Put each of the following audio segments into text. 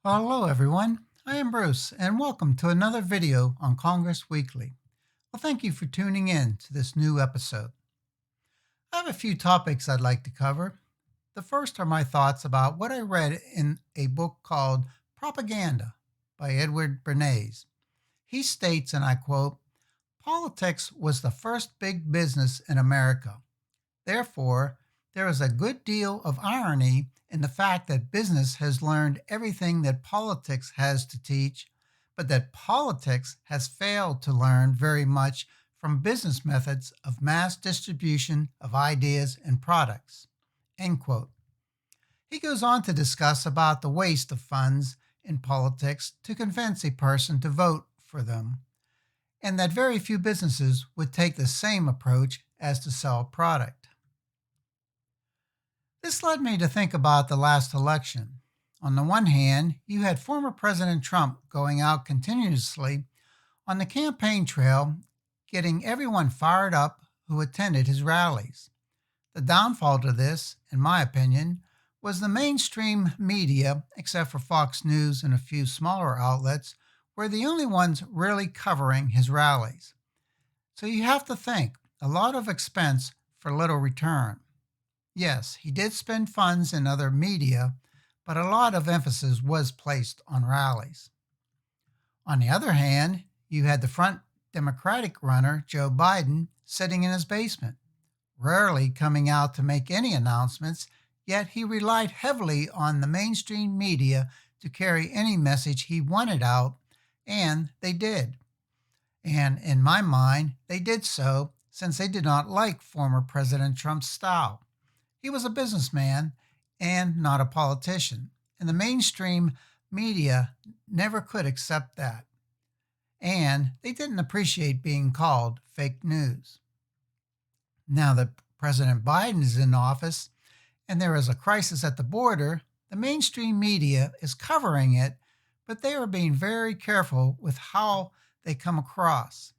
Hello, everyone. I am Bruce, and welcome to another video on Congress Weekly. Well, thank you for tuning in to this new episode. I have a few topics I'd like to cover. The first are my thoughts about what I read in a book called Propaganda by Edward Bernays. He states, and I quote, "Politics was the first big business in America. Therefore, there is a good deal of irony in the fact that business has learned everything that politics has to teach, but that politics has failed to learn very much from business methods of mass distribution of ideas and products." End quote. He goes on to discuss about the waste of funds in politics to convince a person to vote for them, and that very few businesses would take the same approach as to sell a product. This led me to think about the last election. On the one hand, you had former President Trump going out continuously on the campaign trail, getting everyone fired up who attended his rallies. The downfall to this, in my opinion, was the mainstream media, except for Fox News and a few smaller outlets, were the only ones really covering his rallies. So you have to think a lot of expense for little return. Yes, he did spend funds in other media, but a lot of emphasis was placed on rallies. On the other hand, you had the front Democratic runner, Joe Biden, sitting in his basement, rarely coming out to make any announcements, yet he relied heavily on the mainstream media to carry any message he wanted out, and they did. And in my mind, they did so since they did not like former President Trump's style. He was a businessman and not a politician, and the mainstream media never could accept that. And they didn't appreciate being called fake news. Now that President Biden is in office and there is a crisis at the border, the mainstream media is covering it, but they are being very careful with how they come across.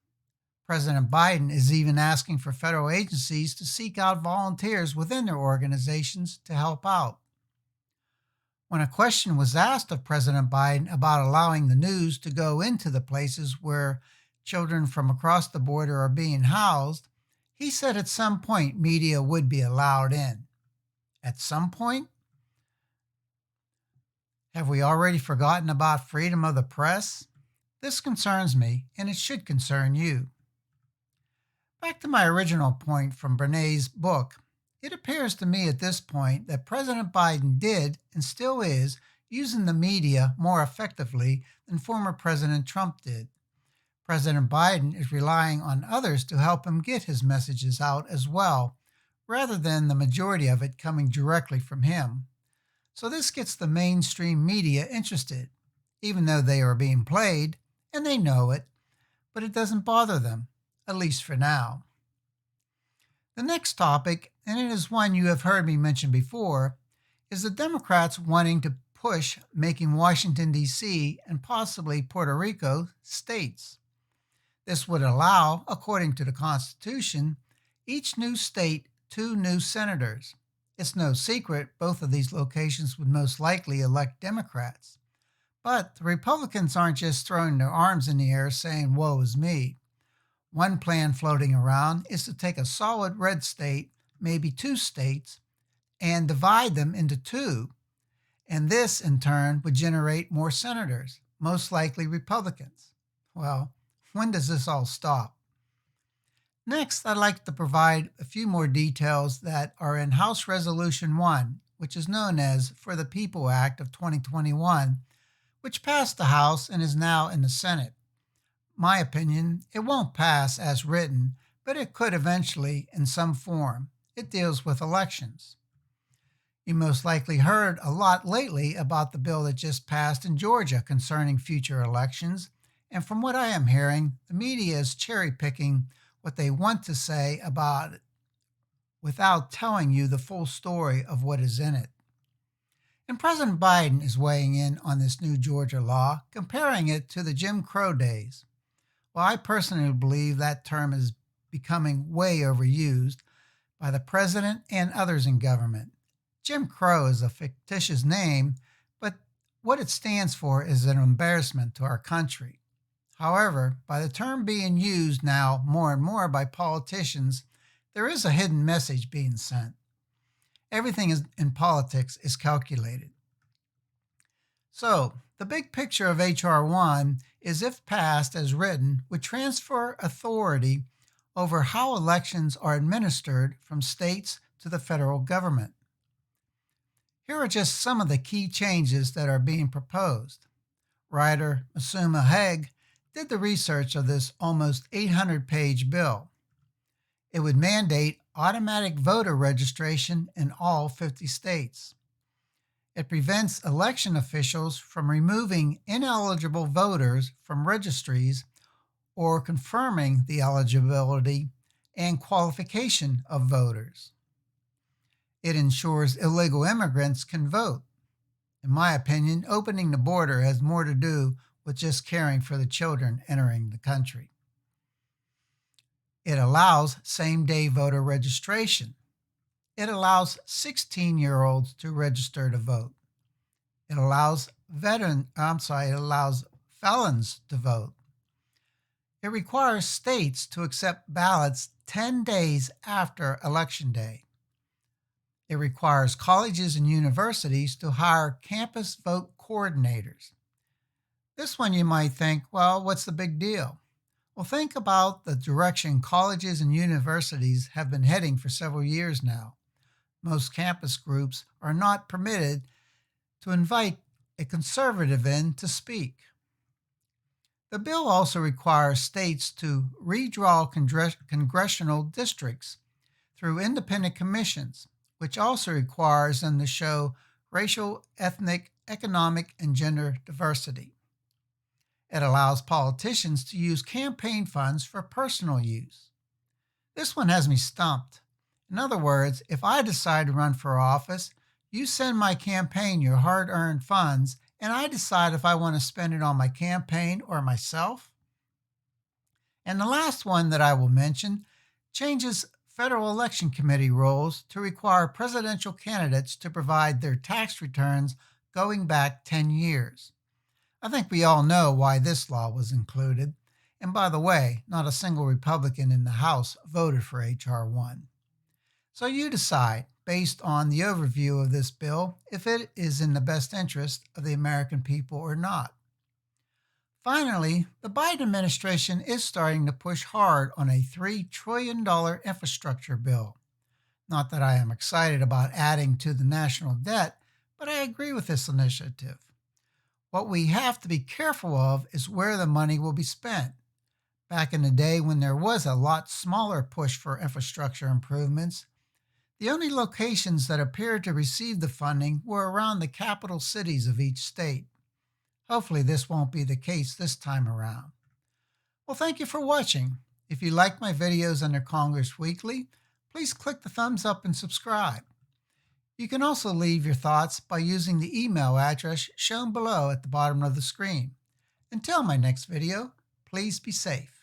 President Biden is even asking for federal agencies to seek out volunteers within their organizations to help out. When a question was asked of President Biden about allowing the news to go into the places where children from across the border are being housed, he said at some point media would be allowed in. At some point? Have we already forgotten about freedom of the press? This concerns me, and it should concern you. Back to my original point from Bernays' book, it appears to me at this point that President Biden did and still is using the media more effectively than former President Trump did. President Biden is relying on others to help him get his messages out as well, rather than the majority of it coming directly from him. So this gets the mainstream media interested, even though they are being played, and they know it, but it doesn't bother them, at least for now. The next topic, and it is one you have heard me mention before, is the Democrats wanting to push making Washington, D.C. and possibly Puerto Rico states. This would allow, according to the Constitution, each new state 2 new senators. It's no secret both of these locations would most likely elect Democrats. But the Republicans aren't just throwing their arms in the air saying, "Woe is me." One plan floating around is to take a solid red state, maybe 2 states, and divide them into 2. And this, in turn, would generate more senators, most likely Republicans. Well, when does this all stop? Next, I'd like to provide a few more details that are in House Resolution 1, which is known as For the People Act of 2021, which passed the House and is now in the Senate. My opinion, it won't pass as written, but it could eventually in some form. It deals with elections. You most likely heard a lot lately about the bill that just passed in Georgia concerning future elections, and from what I am hearing, the media is cherry picking what they want to say about it without telling you the full story of what is in it. And President Biden is weighing in on this new Georgia law, comparing it to the Jim Crow days. Well, I personally believe that term is becoming way overused by the president and others in government. Jim Crow is a fictitious name, but what it stands for is an embarrassment to our country. However, by the term being used now more and more by politicians, there is a hidden message being sent. Everything in politics is calculated. So, the big picture of H.R. 1 is, if passed as written, would transfer authority over how elections are administered from states to the federal government. Here are just some of the key changes that are being proposed. Writer Masuma Haig did the research of this almost 800-page bill. It would mandate automatic voter registration in all 50 states. It prevents election officials from removing ineligible voters from registries or confirming the eligibility and qualification of voters. It ensures illegal immigrants can vote. In my opinion, opening the border has more to do with just caring for the children entering the country. It allows same-day voter registration. It allows 16-year-olds to register to vote. It allows felons to vote. It requires states to accept ballots 10 days after Election Day. It requires colleges and universities to hire campus vote coordinators. This one you might think, well, what's the big deal? Well, think about the direction colleges and universities have been heading for several years now. Most campus groups are not permitted to invite a conservative in to speak. The bill also requires states to redraw congressional districts through independent commissions, which also requires them to show racial, ethnic, economic, and gender diversity. It allows politicians to use campaign funds for personal use. This one has me stumped. In other words, if I decide to run for office, you send my campaign your hard-earned funds, and I decide if I want to spend it on my campaign or myself. And the last one that I will mention changes Federal Election Committee rules to require presidential candidates to provide their tax returns going back 10 years. I think we all know why this law was included. And by the way, not a single Republican in the House voted for H.R. 1. So you decide, based on the overview of this bill, if it is in the best interest of the American people or not. Finally, the Biden administration is starting to push hard on a $3 trillion infrastructure bill. Not that I am excited about adding to the national debt, but I agree with this initiative. What we have to be careful of is where the money will be spent. Back in the day when there was a lot smaller push for infrastructure improvements, the only locations that appeared to receive the funding were around the capital cities of each state. Hopefully this won't be the case this time around. Well, thank you for watching. If you like my videos under Congress Weekly, please click the thumbs up and subscribe. You can also leave your thoughts by using the email address shown below at the bottom of the screen. Until my next video, please be safe.